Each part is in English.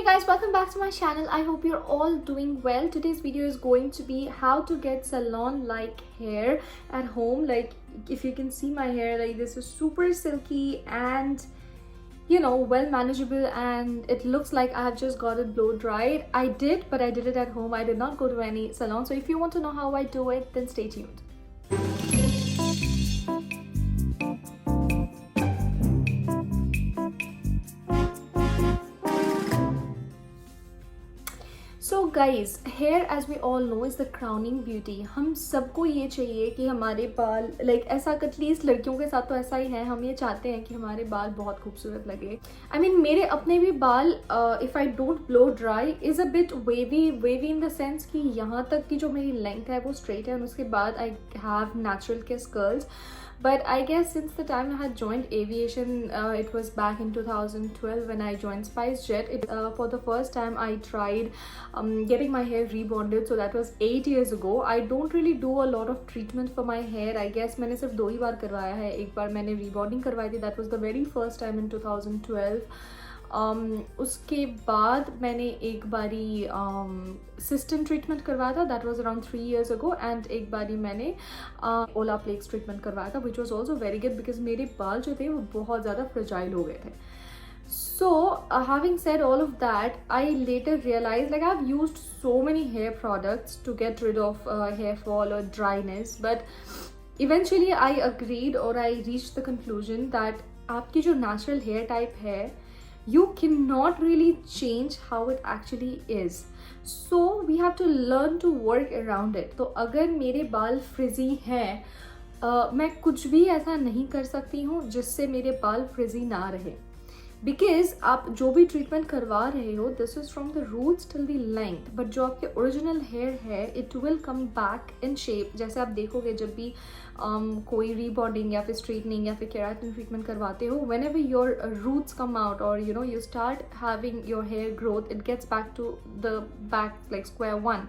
Guys, welcome back to my channel. I hope you're all doing well. Today's video is going to be how to get salon like hair at home. Like, if you can see my hair, like this is super silky and well manageable, and it looks like I have just got it blow dried. I did, but I did it at home. I did not go to any salon. So if you want to know how I do it, then stay tuned. So guys, hair as we all know is the crowning beauty. हम सबको ये चाहिए कि हमारे बाल ऐसा, at least लड़कियों के साथ तो ऐसा ही है, हम ये चाहते हैं कि हमारे बाल बहुत खूबसूरत लगे. मेरे अपने भी बाल if I don't blow dry is a bit wavy in the sense कि यहाँ तक की जो मेरी लेंथ है वो स्ट्रेट है, और उसके बाद आई हैव नेचुरल किस curls. But I guess since the time I had joined aviation, it was back in 2012 when I joined SpiceJet. For the first time I tried getting my hair rebonded, so that was 8 years ago. I don't really do a lot of treatment for my hair. I guess मैंने सिर्फ 2 ही बार करवाया है. एक बार मैंने rebonding करवाई थी, that was the very first time in 2012. उसके बाद मैंने एक बारी सिस्टम ट्रीटमेंट करवाया था, that was around 3 years ago, and एक बारी मैंने ओलाप्लेक्स ट्रीटमेंट करवाया था, which was also very good because मेरे बाल जो थे वो बहुत ज़्यादा फ्रेजाइल हो गए थे. So having said all of that, I later realized I've used so many hair products to get rid of hair fall or dryness, but eventually I agreed or I reached the conclusion that आपकी जो natural hair type है, you cannot really change how it actually is. So we have to learn to work around it. तो अगर मेरे बाल फ्रिजी हैं, मैं कुछ भी ऐसा नहीं कर सकती हूँ जिससे मेरे बाल फ्रिजी ना रहे. बिकॉज आप जो भी ट्रीटमेंट करवा रहे हो, this is from the roots till the length, but जो आपके ओरिजिनल हेयर है it will come back in shape. जैसे आप देखोगे जब भी कोई रीबॉन्डिंग या फिर स्ट्रेटनिंग या फिर केराटिन ट्रीटमेंट करवाते हो, whenever your roots come out और you start having your hair growth, it gets back to the back like square one.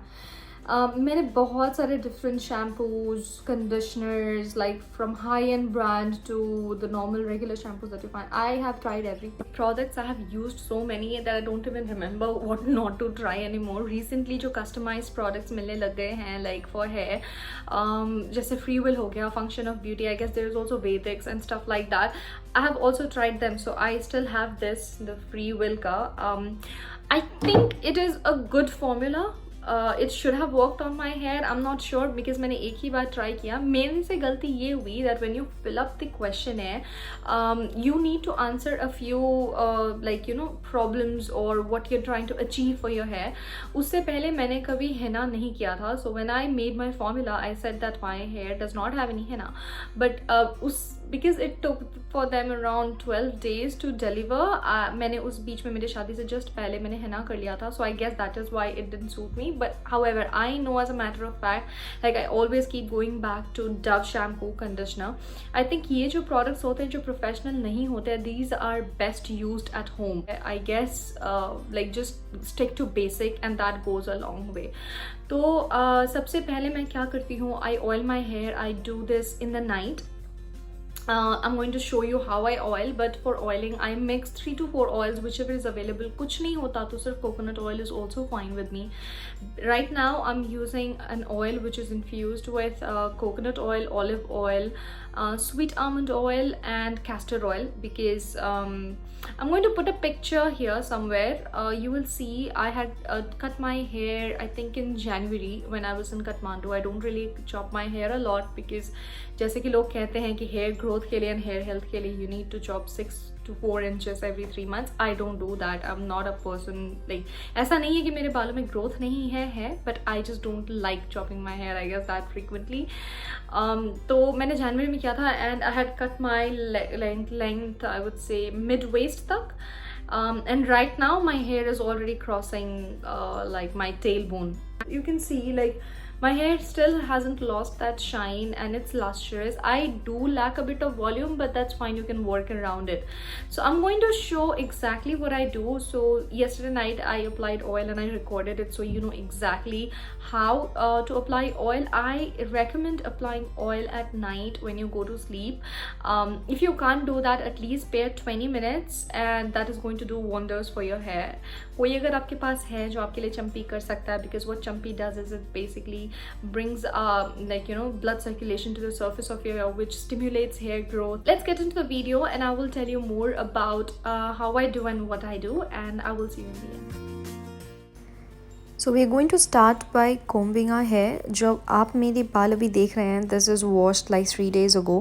मैंने बहुत सारे different shampoos, conditioners, like from high end brand to the normal regular shampoos that you find. I have tried every products. I have used so many that I don't even remember what not to try any more. Recently जो customised products मिलने लग गए हैं like for hair, जैसे free will हो गया, Function of Beauty, I guess there is also Vedix and stuff like that. I have also tried them, so I still have this, the free will का. I think it is a good formula. It should have worked on my hair. I'm not sure because मैंने एक ही बार try किया. मेरे से गलती ये हुई that when you fill up the questionnaire, you need to answer a few problems or what you're trying to achieve for your hair. उससे पहले मैंने कभी henna नहीं किया था. So when I made my formula, I said that my hair does not have any henna. But because it took for them around 12 days to deliver, मैंने उस बीच में मेरे शादी से just पहले मैंने henna कर लिया था. So I guess that is why it didn't suit me. But however, I know as a matter of fact, I always keep going back to Dove shampoo, conditioner. I think ये जो products होते हैं जो professional नहीं होते, these are best used at home. I guess just stick to basic and that goes a long way. तो सबसे पहले मैं क्या करती हूँ, I oil my hair. I do this in the night. I'm going to show you how I oil, but for oiling I mix 3 to 4 oils, whichever is available. कुछ नहीं होता तो सिर्फ coconut oil is also fine with me. Right now I'm using an oil which is infused with coconut oil, olive oil, sweet almond oil and castor oil, because I'm going to put a picture here somewhere. You will see I had cut my hair I think in January when I was in Kathmandu. I don't really chop my hair a lot because जैसे कि लोग कहते हैं कि hair growth के लिए and hair health के लिए you need to chop 6 to 4 inches every 3 months. I don't do that. I'm not a person ऐसा नहीं है कि मेरे बालों में ग्रोथ नहीं है, but I just don't like chopping my hair, I guess, that frequently. तो मैंने जनवरी में किया था and I had cut my length I would say mid waist तक. And right now my hair is already crossing my tailbone. You can see My hair still hasn't lost that shine and it's lustrous. I do lack a bit of volume, but that's fine, you can work around it. So I'm going to show exactly what I do. So yesterday night I applied oil and I recorded it, so you know exactly how to apply oil. I recommend applying oil at night when you go to sleep. If you can't do that, at least spare 20 minutes and that is going to do wonders for your hair. कोई अगर आपके पास है जो आपके लिए चम्पी कर सकता है, because what champi does is it basically brings like you know blood circulation to the surface of your hair, which stimulates hair growth. Let's get into the video and I will tell you more about how I do and what I do, and I will see you in the end. So we are going to start by combing our hair. जो आप मेरे बाल अभी देख रहे हैं, this is washed like 3 days ago,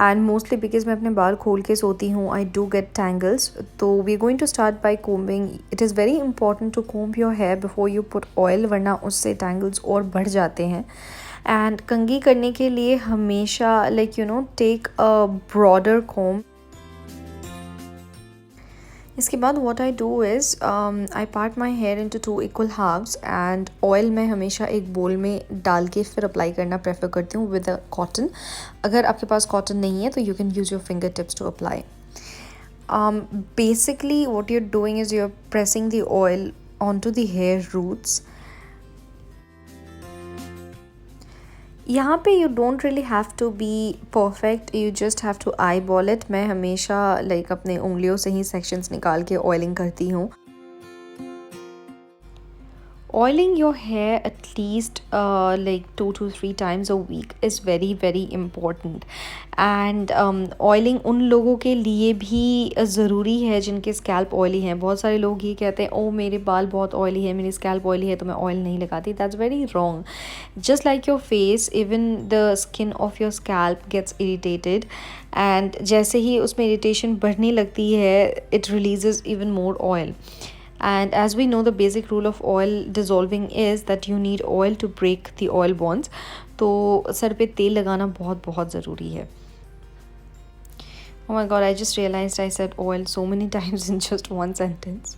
and mostly because मैं अपने बाल खोल के सोती हूँ, I do get tangles. तो we are going to start by combing. It is very important to comb your hair before you put oil, वरना उससे tangles और बढ़ जाते हैं. And कंघी करने के लिए हमेशा like you know take a broader comb. इसके बाद what I do is I part my hair into 2 equal halves and oil मैं हमेशा एक बोल में डाल के फिर अप्लाई करना प्रेफर करती हूँ with a cotton. अगर आपके पास cotton नहीं है तो you can use your fingertips to apply. Basically what you're doing is you're pressing the oil onto the hair roots. यहाँ पे you don't really have to be perfect, you just have to eyeball it. मैं हमेशा like अपने उंगलियों से ही sections निकाल के oiling करती हूँ. Oiling your hair at least like 2 to 3 times a week is very very important. And oiling उन लोगों के लिए भी ज़रूरी है जिनके scalp oily हैं. बहुत सारे लोग ये कहते हैं ओ मेरे बाल बहुत oily है, मेरी scalp oily है तो मैं oil नहीं लगाती. That's very wrong. Just like your face, even the skin of your scalp gets irritated, and जैसे ही उसमें irritation बढ़ने लगती है, it releases even more oil. And as we know, the basic rule of oil dissolving is that you need oil to break the oil bonds. तो sir पे तेल लगाना बहुत बहुत ज़रूरी है. Oh my god, I just realized I said oil so many times in just one sentence.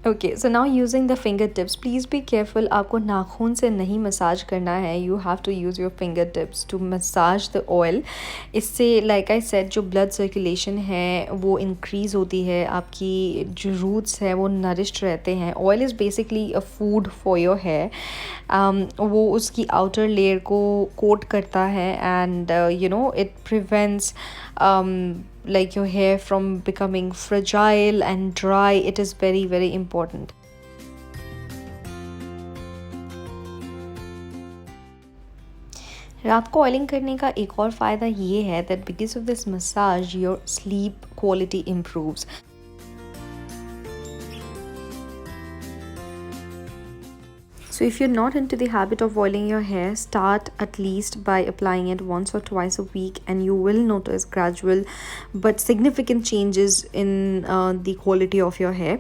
Okay, so now using the fingertips, please be careful. आपको नाखून से नहीं मसाज करना है. You have to use your fingertips to massage the oil. इससे like I said जो blood circulation है वो increase होती है. आपकी जो roots है वो nourished रहते हैं. Oil is basically a food for your hair. वो उसकी outer layer को coat करता है and you know it prevents like your hair from becoming fragile and dry. It is very very important. रात को ऑयलिंग करने का एक और फ़ायदा ये है that because of this massage your sleep quality improves. So if you're not into the habit of oiling your hair, start at least by applying it once or twice a week and you will notice gradual but significant changes in the quality of your hair.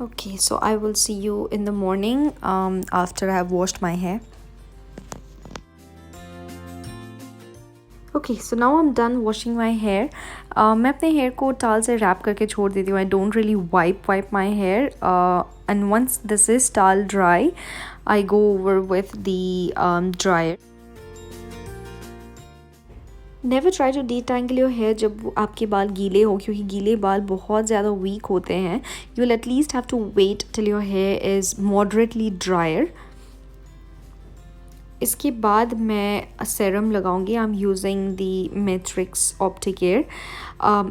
Okay, so I will see you in the morning after I have washed my hair. Okay, so now I'm done washing my hair. मैं अपने hair को टाल से rap करके छोड़ देती हूँ. I don't really wipe my hair. And once this is towel dry, I go over with the dryer. Never try to detangle your hair जब आपके बाल गीले हो, क्योंकि गीले बाल बहुत ज़्यादा weak होते हैं. You will at least have to wait till your hair is moderately drier. इसके बाद मैं सेरम लगाऊंगी. I am using the Matrix Opticare.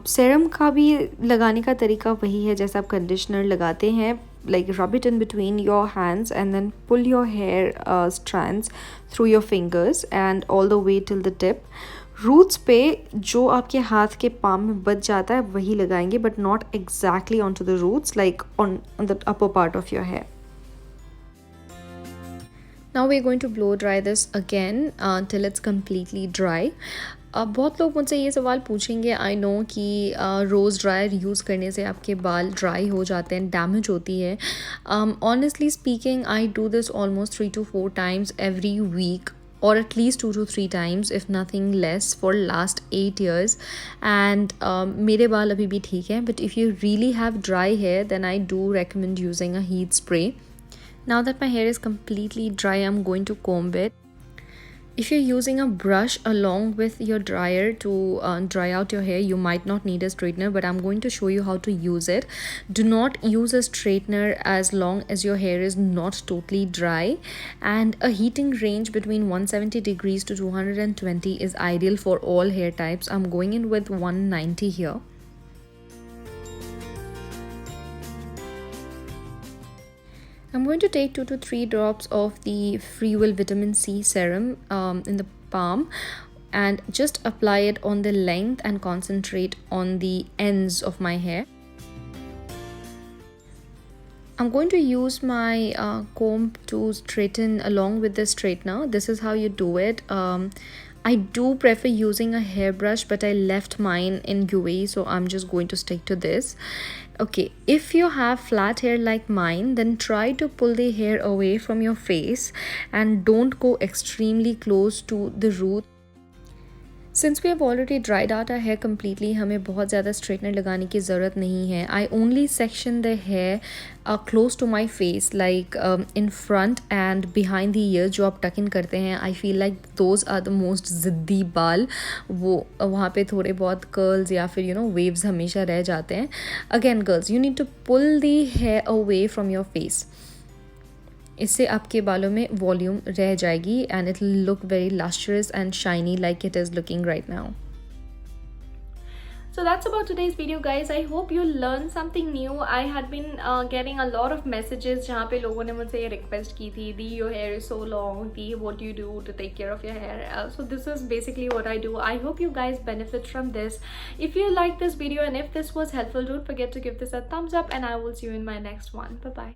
Serum का भी लगाने का तरीका वही है जैसे आप कंडीशनर लगाते हैं. like rub it in between your hands and then pull your hair strands through your fingers and all the way till the tip. Roots पे जो आपके हाथ के पाम में बच जाता है वही लगाएंगे, but not exactly on to the roots, like on the upper part of your hair. Now we're going to blow dry this again till it's completely dry. अब बहुत लोग मुझसे ये सवाल पूछेंगे, आई नो कि रोज़ ड्रायर यूज़ करने से आपके बाल ड्राई हो जाते हैं, डैमेज होती है. Honestly speaking I do this almost 3 to 4 times every week, or at least 2 to 3 times if nothing less for last 8 years. And मेरे बाल अभी भी ठीक हैं, but if you really have dry hair then I do recommend using a heat spray. Now that my hair is completely dry, I'm going to comb it. If you're using a brush along with your dryer to dry out your hair, you might not need a straightener, but I'm going to show you how to use it. Do not use a straightener as long as your hair is not totally dry, and a heating range between 170 degrees to 220 is ideal for all hair types. I'm going in with 190 here. I'm going to take 2 to 3 drops of the Freewill Vitamin C serum in the palm and just apply it on the length and concentrate on the ends of my hair. I'm going to use my comb to straighten along with the straightener. This is how you do it. I do prefer using a hairbrush, but I left mine in UAE, so I'm just going to stick to this. Okay, if you have flat hair like mine, then try to pull the hair away from your face and don't go extremely close to the root. Since we have already dried out our hair completely, हमें बहुत ज़्यादा straightener लगाने की ज़रूरत नहीं है. I only section the hair close to my face, like in front and behind the ears जो आप tuck in करते हैं. I feel like those are the most ज़िद्दी बाल. वो वहाँ पे थोड़े बहुत curls या फिर waves हमेशा रह जाते हैं. Again girls, you need to pull the hair away from your face. इससे आपके बालों में वॉल्यूम रह जाएगी and it will look very lustrous and shiny like it is looking right now. So that's about today's video, guys. I hope you learned something new. I had been getting a lot of messages जहाँ पे लोगों ने मुझसे ये request की थी, Dee, your hair is so long, Dee, what do you do to take care of your hair? So this is basically what I do. I hope you guys benefit from this. If you like this video and if this was helpful, don't forget to give this a thumbs up, and I will see you in my next one. Bye bye.